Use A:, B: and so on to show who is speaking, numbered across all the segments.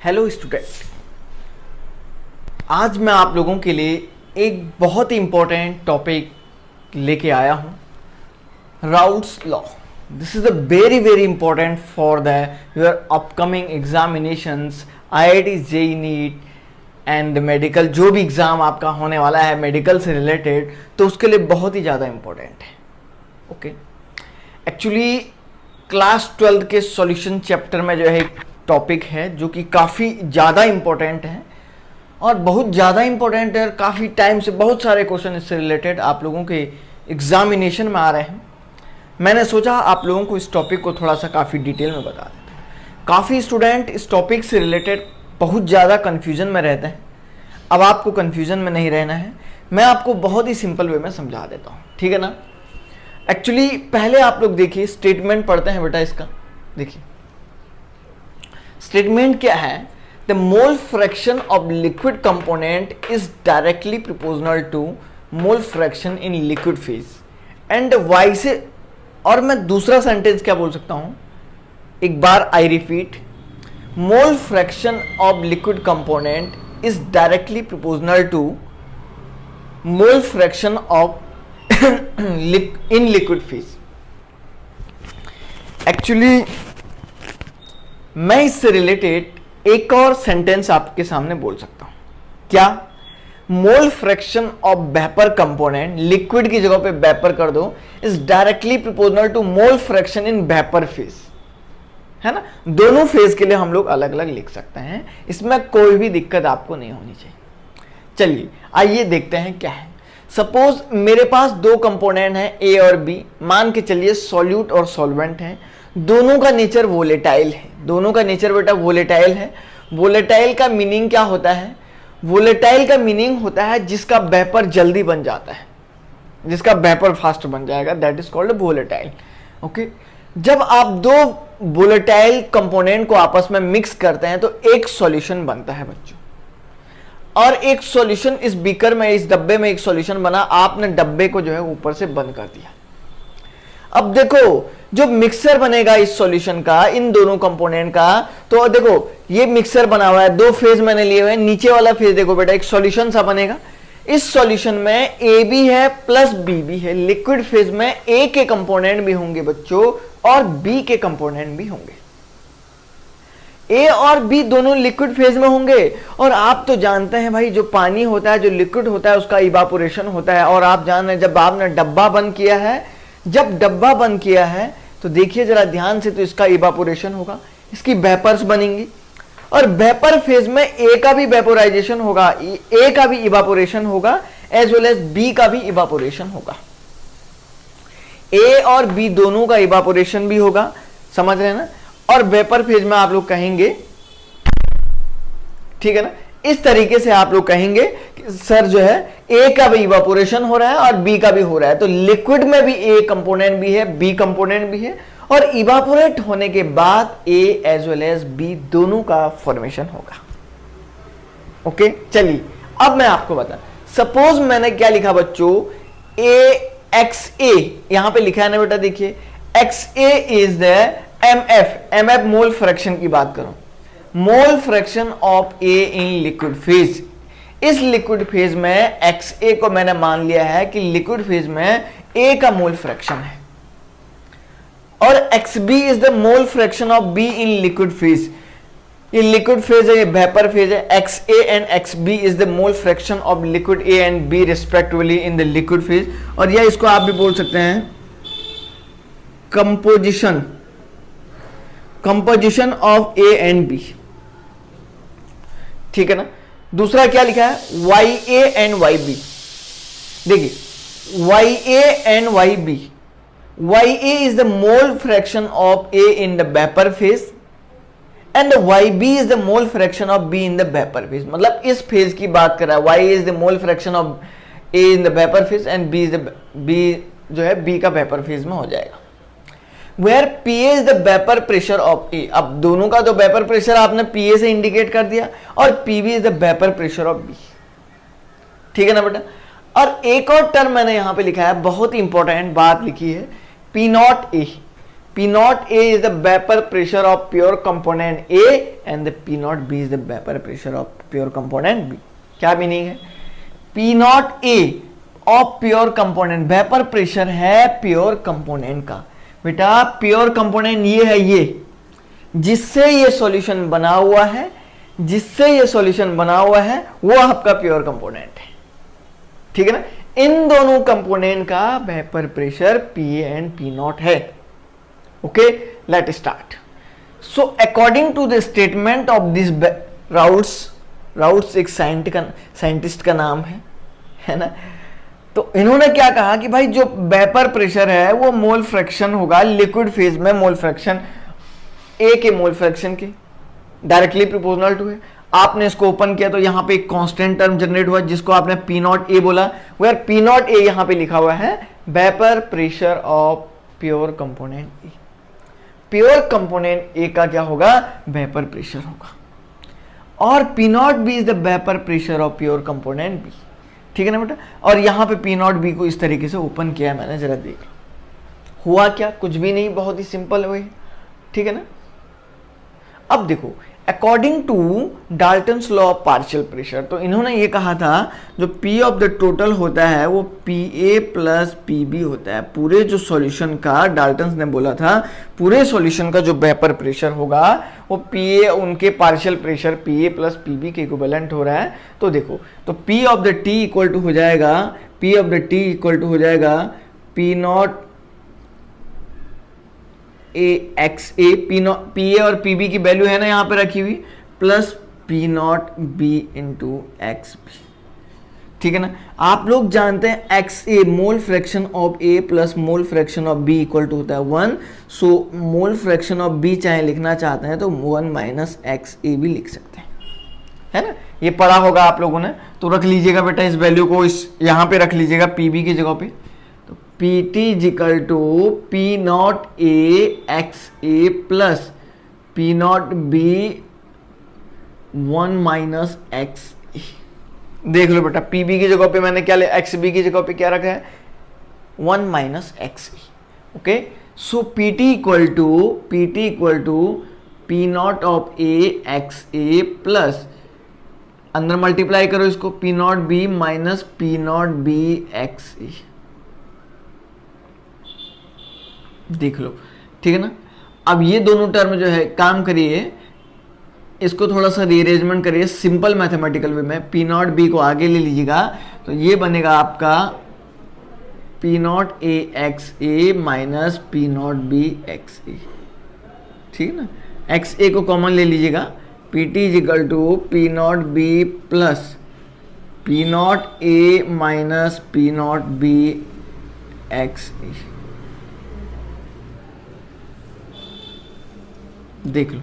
A: Hello student, आज मैं आप लोगों के लिए एक बहुत ही इंपॉर्टेंट टॉपिक लेके आया हूँ, Raoult's law. This is a very very important for the your upcoming examinations, IIT, JEE, neat and medical. जो भी एग्ज़ाम आपका होने वाला है मेडिकल से रिलेटेड, तो उसके लिए बहुत ही ज़्यादा इंपॉर्टेंट है। ओके, एक्चुअली क्लास 12 के सॉल्यूशन चैप्टर में जो है एक टॉपिक है जो कि काफ़ी ज़्यादा इंपॉर्टेंट है और बहुत ज़्यादा इंपॉर्टेंट है। काफ़ी टाइम से बहुत सारे क्वेश्चन इससे रिलेटेड आप लोगों के एग्जामिनेशन में आ रहे हैं। मैंने सोचा आप लोगों को इस टॉपिक को थोड़ा सा काफ़ी डिटेल में बता देते हैं। काफ़ी स्टूडेंट इस टॉपिक से रिलेटेड बहुत ज़्यादा कन्फ्यूजन में रहते हैं। अब आपको कन्फ्यूजन में नहीं रहना है, मैं आपको बहुत ही सिंपल वे में समझा देता हूँ, ठीक है ना। एक्चुअली पहले आप लोग देखिए, स्टेटमेंट पढ़ते हैं बेटा। इसका देखिए स्टेटमेंट क्या है। The mole fraction of liquid component is directly proportional to mole fraction in liquid phase and Y से। और मैं दूसरा सेंटेंस क्या बोल सकता हूं, एक बार I repeat, mole fraction of liquid component is directly proportional to mole fraction of in liquid phase. Actually मैं इससे रिलेटेड एक और सेंटेंस आपके सामने बोल सकता हूं। क्या? Mole fraction of vapour component, liquid की जगह पे वेपर कर दो, is directly proportional to mole fraction in vapour phase, है ना। दोनों फेज के लिए हम लोग अलग अलग लिख सकते हैं, इसमें कोई भी दिक्कत आपको नहीं होनी चाहिए। चलिए आइए देखते हैं क्या है। सपोज मेरे पास दो कंपोनेंट हैं ए और बी, मान के चलिए सॉल्यूट और सॉल्वेंट हैं। दोनों का नेचर वोलेटाइल है, दोनों का नेचर बेटा वोलेटाइल है। वोलेटाइल का मीनिंग क्या होता है? वोलेटाइल का मीनिंग होता है जिसका वेपर जल्दी बन जाता है, जिसका वेपर फास्ट बन जाएगा, that is called volatile. Okay, जब आप दो वोलेटाइल कंपोनेंट को आपस में मिक्स करते हैं तो एक सॉल्यूशन बनता है बच्चों। और एक सॉल्यूशन इस बीकर में, इस डब्बे में एक सॉल्यूशन बना, आपने डब्बे को जो है ऊपर से बंद कर दिया। अब देखो जो मिक्सर बनेगा इस सॉल्यूशन का, इन दोनों कंपोनेंट का, तो देखो ये मिक्सर बना हुआ है, दो फेज मैंने लिए हुए हैं। नीचे वाला फेज देखो बेटा, एक सॉल्यूशन सा बनेगा। इस सॉल्यूशन में ए भी है प्लस बी भी है। लिक्विड फेज में ए के कंपोनेंट भी होंगे बच्चों और बी के कंपोनेंट भी होंगे। ए और बी दोनों लिक्विड फेज में होंगे। और आप तो जानते हैं भाई, जो पानी होता है, जो लिक्विड होता है, उसका इवापोरेशन होता है। और आप जान रहे हैं, जब आपने डब्बा बंद किया है, जब डब्बा बंद किया है तो देखिए जरा ध्यान से, तो इसका इवापोरेशन होगा, इसकी वेपर्स बनेंगी। और वेपर फेज में ए का भी वेपोराइजेशन होगा, ए का भी इवापोरेशन होगा, एज वेल एज बी का भी इवापोरेशन होगा। ए और बी दोनों का इवापोरेशन भी होगा, समझ रहे हैं ना। और वेपर फेज में आप लोग कहेंगे, ठीक है ना, इस तरीके से आप लोग कहेंगे कि सर जो है ए का भी इवापोरेशन हो रहा है और बी का भी हो रहा है। तो लिक्विड में भी ए कंपोनेंट भी है, बी कंपोनेंट भी है, और इवापोरेट होने के बाद ए एज वेल एज बी दोनों का फॉर्मेशन होगा। ओके, चलिए अब मैं आपको बता, सपोज मैंने क्या लिखा बच्चों, ए एक्स ए, यहां पे लिखा है ना बेटा, देखिए x A is the MF mole fraction की बात करूं, मोल fraction of A in liquid phase. इस लिक्विड फेज में एक्स ए को मैंने मान लिया है कि लिक्विड फेज में ए का मोल फ्रैक्शन है, और X B is the mole fraction of B in liquid phase. ये लिक्विड फेज है, ये वेपर फेज है। X A and X B is the mole fraction of liquid A and B respectively in the liquid phase. और यह इसको आप भी बोल सकते हैं composition of A and B, ठीक है ना। दूसरा क्या लिखा है, Y A and Y B. देखिए Y A and Y B, Y A is the mole fraction of A in the vapour phase and Y B is the mole fraction of B in the vapour phase. मतलब इस phase की बात कर रहा है, Y is the mole fraction of A in the vapour phase and B जो है B का वेपर फेज में हो जाएगा। Where P is the vapour pressure of A. अब दोनों का तो वेपर प्रेशर आपने पी ए से इंडिकेट कर दिया, और P B is the vapour pressure of B, ठीक है ना बेटा। और एक और टर्म मैंने यहां पे लिखा है, बहुत ही इंपॉर्टेंट बात लिखी है, P naught A. P naught A is the vapor pressure of pure component A and the P naught B is the vapor pressure of pure component B. क्या मीनिंग है? P naught A of pure component, vapour pressure है pure component का। बेटा pure component ये है, ये जिससे ये सॉल्यूशन बना हुआ है, जिससे ये सॉल्यूशन बना हुआ है वो आपका प्योर कंपोनेंट है, ठीक है ना। इन दोनों कंपोनेंट का vapour pressure P and P naught है। Okay, let start. So according to the statement of this Raoult's एक साइंटिस्ट का नाम है ना। तो इन्होंने क्या कहा कि भाई जो वेपर प्रेशर है वो मोल फ्रैक्शन होगा लिक्विड फेज में, मोल फ्रैक्शन ए के मोल फ्रैक्शन के डायरेक्टली प्रोपोर्शनल टू है। आपने इसको ओपन किया तो यहां पे एक कांस्टेंट टर्म जनरेट हुआ जिसको आपने पी नॉट ए बोला, वेयर पी नॉट ए यहां पे लिखा हुआ है vapour pressure of pure component A. Pure component A का क्या होगा? वेपर प्रेशर होगा, और P not B is the vapour pressure of pure component B, ठीक है ना बेटा। और यहां पे पी नॉट बी को इस तरीके से ओपन किया है मैंने, जरा देख लो। हुआ क्या? कुछ भी नहीं, बहुत ही सिंपल हुई, ठीक है ना। अब देखो, according to Dalton's law of partial pressure, तो इन्होंने ये कहा था जो P ऑफ द टोटल होता है वो PA प्लस PB होता है। पूरे जो सॉल्यूशन का, डाल्टन्स ने बोला था पूरे सॉल्यूशन का जो वेपर प्रेशर होगा वो PA उनके partial pressure PA plus PB के इक्विवेलेंट हो रहा है। तो देखो, तो P of the T equal to हो जाएगा, P of the T equal to हो जाएगा P not A X A, P A और पी बी की वैल्यू है ना यहाँ पे रखी हुई, plus P not B into X B, ठीक है ना। आप लोग जानते हैं X A mole fraction of A plus mole fraction of B equal to होता है 1। So mole fraction of B चाहे लिखना चाहते हैं तो 1 माइनस एक्स ए भी लिख सकते हैं, है ना। ये पढ़ा होगा आप लोगों ने, तो रख लीजिएगा बेटा इस वैल्यू को, इस यहाँ पे रख लीजिएगा पी बी की जगह पे। P T is equal to P naught A X A plus P not B 1 minus X A. देख लो बेटा, पी बी की जगह पे मैंने क्या लिया, एक्स बी की जगह पे क्या रखा है 1 minus X A. Okay, so P T equal to P naught of A X A plus, अंदर मल्टीप्लाई करो इसको, P not B minus P not B X A. देख लो, ठीक है ना। अब ये दोनों टर्म जो है, काम करिए इसको थोड़ा सा रीअरेंजमेंट करिए सिंपल मैथमेटिकल वे में। पी नॉट बी को आगे ले लीजिएगा तो ये बनेगा आपका P naught A X A minus P not B X A, ठीक है ना। एक्स ए को कॉमन ले लीजिएगा, P T is equal to P not B plus P naught A minus P not B X A. देख लो,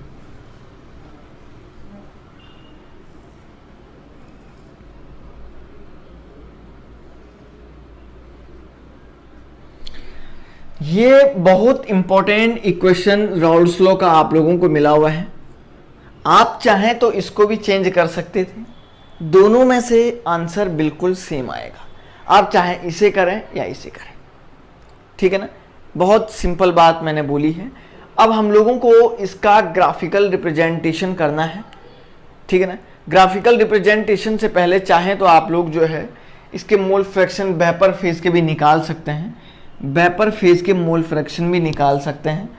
A: ये बहुत इंपॉर्टेंट इक्वेशन राउल्स लॉ का आप लोगों को मिला हुआ है। आप चाहें तो इसको भी चेंज कर सकते थे, दोनों में से आंसर बिल्कुल सेम आएगा। आप चाहें इसे करें या इसे करें, ठीक है ना। बहुत सिंपल बात मैंने बोली है। अब हम लोगों को इसका ग्राफिकल रिप्रेजेंटेशन करना है, ठीक है ना। ग्राफिकल रिप्रेजेंटेशन से पहले चाहें तो आप लोग जो है इसके मोल फ्रैक्शन वेपर फेज के भी निकाल सकते हैं, वेपर फेज के मोल फ्रैक्शन भी निकाल सकते हैं।